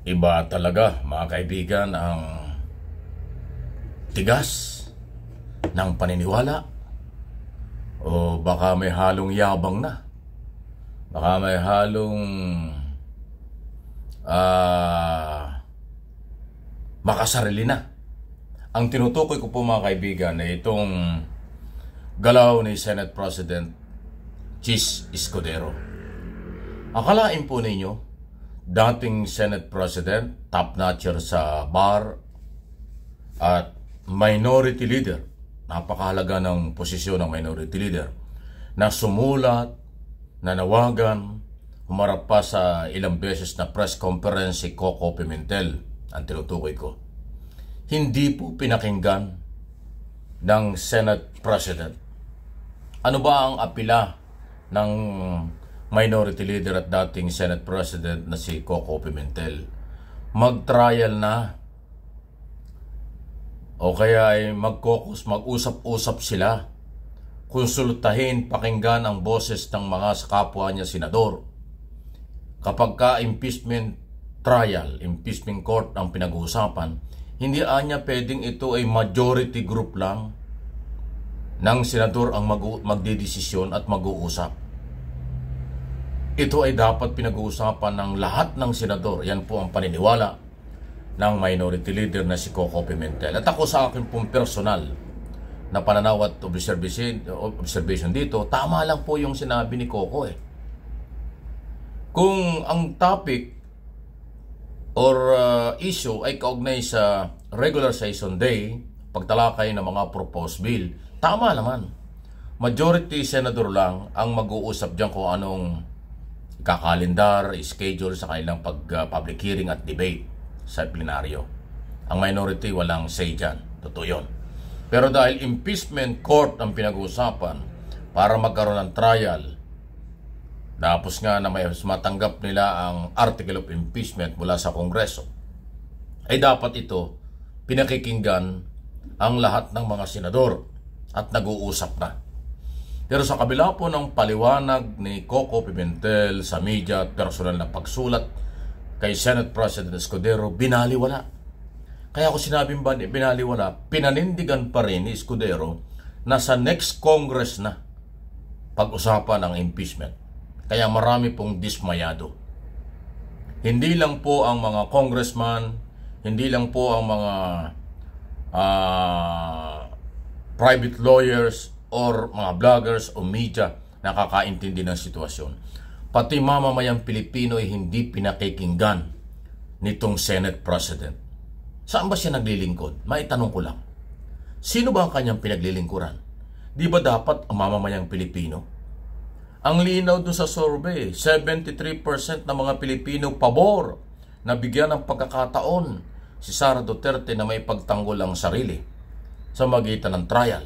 Iba talaga, mga kaibigan, ang tigas ng paniniwala. O baka may halong yabang na. Baka may halong makasarili na. Ang tinutukoy ko po, mga kaibigan, ay itong galaw ni Senate President Chis Escudero. Akalain po ninyo, dating Senate President, top-notcher sa bar at minority leader, napakahalaga ng posisyon ng minority leader, na sumulat, nanawagan, humarap pa sa ilang beses na press conference si Coco Pimentel, ang tinutukoy ko. Hindi po pinakinggan ng Senate President. Ano ba ang apila ng minority leader at dating Senate President na si Coco Pimentel? Mag-trial na o kaya ay mag-usap-usap sila, konsultahin, pakinggan ang boses ng mga kapwa niya senador. Kapag ka impeachment trial, impeachment court ang pinag-uusapan, hindi anya pwedeng ito ay majority group lang ng senador ang magdedesisyon at mag-uusap. Ito ay dapat pinag-uusapan ng lahat ng senador. Yan po ang paniniwala ng minority leader na si Coco Pimentel. At ako sa akin pong personal na pananaw at observation dito, tama lang po yung sinabi ni Coco eh. Kung ang topic or issue ay kaugnay sa regular session day, pagtalakay ng mga proposed bill, tama naman. Majority senador lang ang mag-uusap dyan kung anong kakalendar, schedule sa kanilang public hearing at debate sa plenaryo. Ang minority walang say dyan. Totoo yun. Pero dahil impeachment court ang pinag-uusapan para magkaroon ng trial, tapos nga na may matanggap nila ang article of impeachment mula sa Kongreso, ay dapat ito pinakikinggan ang lahat ng mga senador at nag-uusap na. Pero sa kabila po ng paliwanag ni Coco Pimentel sa media at personal na pagsulat kay Senate President Escudero, binaliwala. Kaya ako sinabing binaliwala, pinanindigan pa rin ni Escudero na sa next Congress na pag-usapan ang impeachment. Kaya marami pong dismayado. Hindi lang po ang mga congressman, hindi lang po ang mga private lawyers or mga vloggers o media nakakaintindi ng sitwasyon. Pati mamamayang Pilipino ay hindi pinakikinggan nitong Senate President. Saan ba siya naglilingkod? Maitanong ko lang. Sino ba ang kanyang pinaglilingkuran? Di ba dapat ang mamamayang Pilipino? Ang linaw dun sa survey, 73% ng mga Pilipino pabor na bigyan ng pagkakataon si Sara Duterte na may pagtanggol ang sarili sa magitan ng trial.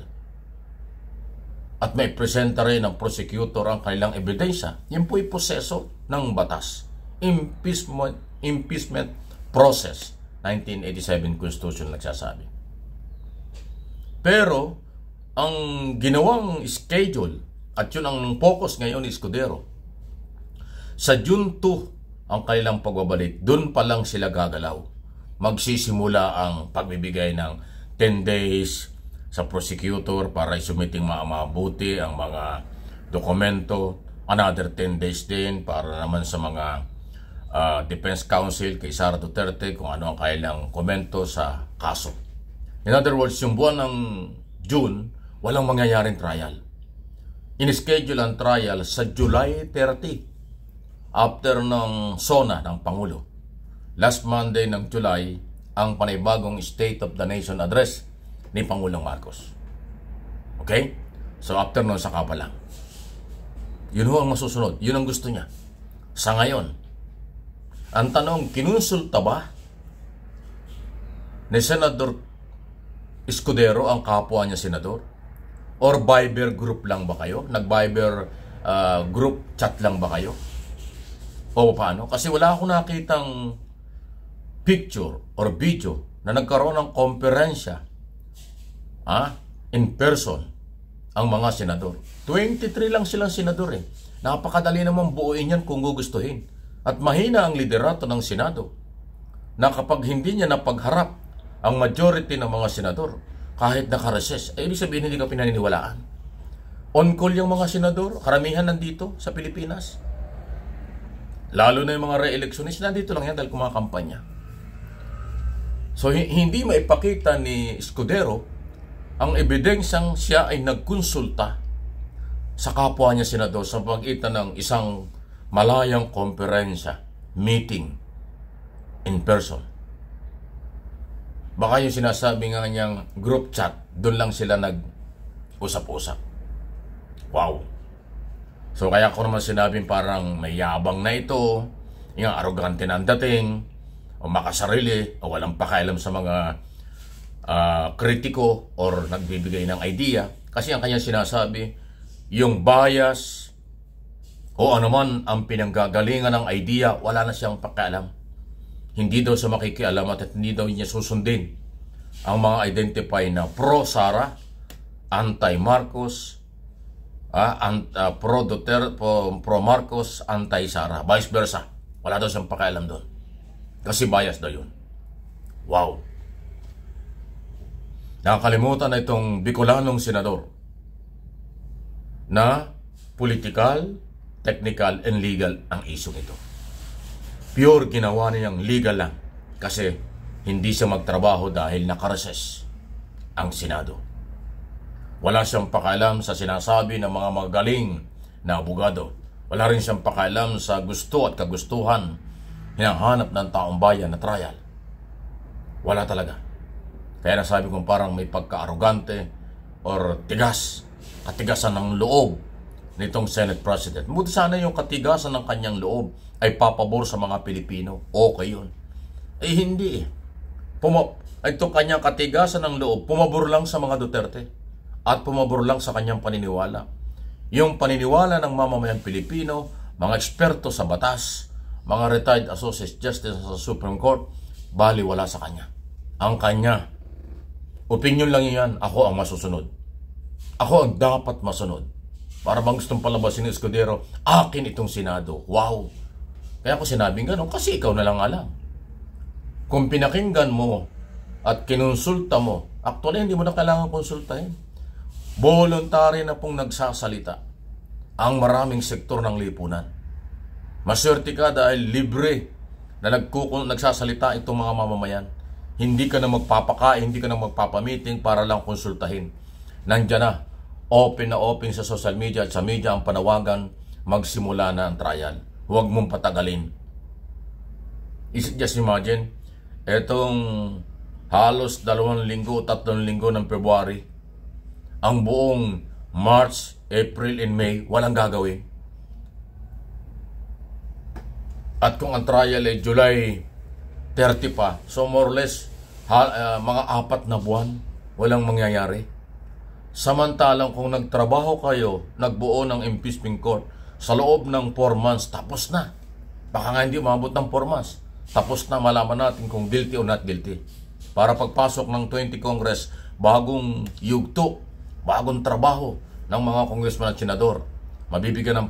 At may presenta rin ng prosecutor ang kanilang ebidensya. Yan po'y proseso ng batas. Impeachment process. 1987 Constitution nagsasabi. Pero, ang ginawang schedule, at yun ang focus ngayon ni Escudero, sa June 2 ang kanilang pagbabalik, dun pa lang sila gagalaw. Magsisimula ang pagbibigay ng 10 days sa prosecutor para isumiting mabuti ang mga dokumento. Another 10 days din para naman sa mga Defense Counsel kay Sara Duterte kung ano ang kailang komento sa kaso. In other words, yung buwan ng June, walang mangyayaring trial. In-schedule ang trial sa July 30 after ng SONA ng Pangulo. Last Monday ng July, ang panibagong State of the Nation Address ni Pangulong Marcos. Okay? So after nun, saka pa lang. Yun ho ang masusunod. Yun ang gusto niya. Sa ngayon, ang tanong, kinonsulta ba ni Senador Escudero ang kapwa niya senador? Or Viber group lang ba kayo? Nag-Viber group chat lang ba kayo? O paano? Kasi wala akong nakitang picture or video na nagkaroon ng komperensya in person ang mga senador. 23 lang silang senador eh. Napakadali naman buuin yan kung gugustuhin. At mahina ang liderato ng Senado. na kapag hindi niya napagharap ang majority ng mga senador, kahit nakareses, ay ibig sabihin hindi ka pinaniniwalaan. On call yung mga senador, karamihan nandito sa Pilipinas. Lalo na yung mga re-electionist, nandito lang yan dahil kumakampanya. So hindi maipakita ni Escudero ang ebidensyang siya ay nagkonsulta sa kapwa niya senador sa pagitan ng isang malayang komperensya, meeting in person. Baka yung sinasabi nga niyang group chat, doon lang sila nag-usap-usap. Wow! So kaya ko naman sinabing parang may yabang na ito, yung arrogante na ang dating, o makasarili, o walang pakialam sa mga kritiko or nagbibigay ng idea. Kasi ang kanyang sinasabi, yung bias o anuman ang pinanggagalingan ng idea, wala na siyang pakialam. Hindi daw siya makikialam at hindi daw niya susundin ang mga identify na pro-Sara, anti-Marcos, pro-Duterte, pro-Marcos, anti-Sara. Vice versa. Wala daw siyang pakialam doon. Kasi bias daw yun. Wow. Nakakalimutan na itong Bicolanong senador na political, technical, and legal ang issue nito. Pure ginawa niyang legal lang kasi hindi siya magtrabaho dahil nakareses ang Senado. Wala siyang pakialam sa sinasabi ng mga magaling na abogado. Wala rin siyang pakialam sa gusto at kagustuhan hinahanap ng taong bayan na trial. Wala talaga. Kaya nasabi kong parang may pagka-arrogante or katigasan ng loob nitong Senate President. Buti sana yung katigasan ng kanyang loob ay papabor sa mga Pilipino. Okay yun. Eh hindi eh. Ito kanyang katigasan ng loob, pumabor lang sa mga Duterte at pumabor lang sa kanyang paniniwala. Yung paniniwala ng mamamayang Pilipino, mga eksperto sa batas, mga retired associate justice sa Supreme Court, baliwala sa kanya. Ang kanya, opinion lang yan, ako ang masusunod. Ako ang dapat masunod. Para bang gustong palabasin ni Escudero, akin itong Senado. Wow! Kaya ako sinabing gano'n, kasi ikaw na lang alam. Kung pinakinggan mo at kinonsulta mo, actually hindi mo na kailangan konsultahin. Voluntary na pong nagsasalita ang maraming sektor ng lipunan. Maswerte ka dahil libre na nagsasalita itong mga mamamayan. Hindi ka na magpapakain, hindi ka na magpapamiting para lang konsultahin. Nandiyan na open sa social media at sa media ang panawagan, magsimula na ang trial. Huwag mong patagalin. Just imagine, etong halos 2 linggo, 3 linggo ng February, ang buong March, April, and May, walang gagawin. At kung ang trial ay July 30 pa, so more or less, mga 4 na buwan, walang mangyayari. Samantalang kung nagtrabaho kayo, nagbuo ng impeachment court, sa loob ng 4 months, tapos na. Baka nga hindi umabot ng 4 months. Tapos na, malaman natin kung guilty o not guilty. Para pagpasok ng 20 Congress, bagong yugto, bagong trabaho ng mga congressman at senador. Mabibigyan ng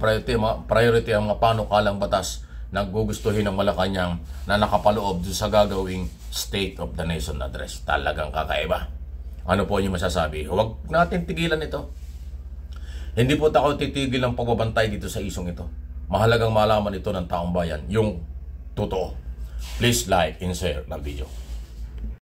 priority ang mga panukalang batas na gugustuhin ng Malacanang na nakapaloob sa gagawing State of the Nation Address. Talagang kakaiba. Ano po yung masasabi? Huwag natin tigilan ito. Hindi po ako titigil ng pagbabantay dito sa isong ito. Mahalagang malaman ito ng taong bayan, yung totoo. Please like and share ng video.